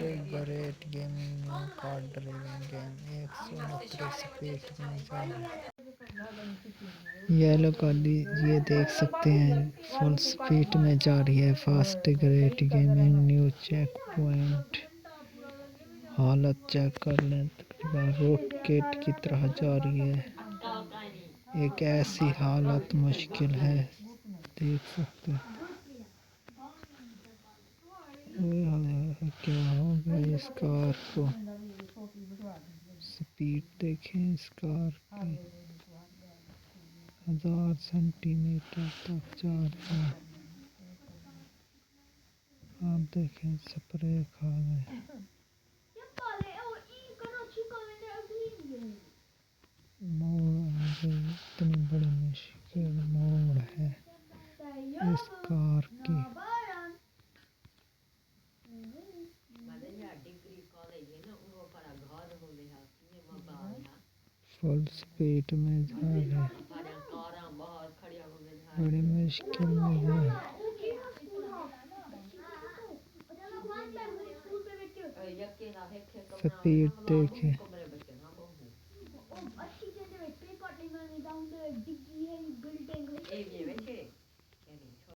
Great gaming new car driving game 129 speed में जा रहा है। येलो गाड़ी ये देख सकते हैं फुल स्पीड में जा रही है। Fast great gaming new check point. हालत चेक कर लें, तकरीबन रॉकेट की तरह जा रही है। एक ऐसी हालत मुश्किल है, देख सकते हैं। क्या हो गया इस कार को, स्पीड देखें इस कार की 1000 सेंटीमीटर तक जा रही है। आप देखें स्प्रे खा गए। मोड़ आ गई, इतनी बड़ी मुश्किल मोड़ है इस कार की। फुल स्पीड में जा रहे, बड़ी मुश्किल में है। स्पीड देखें।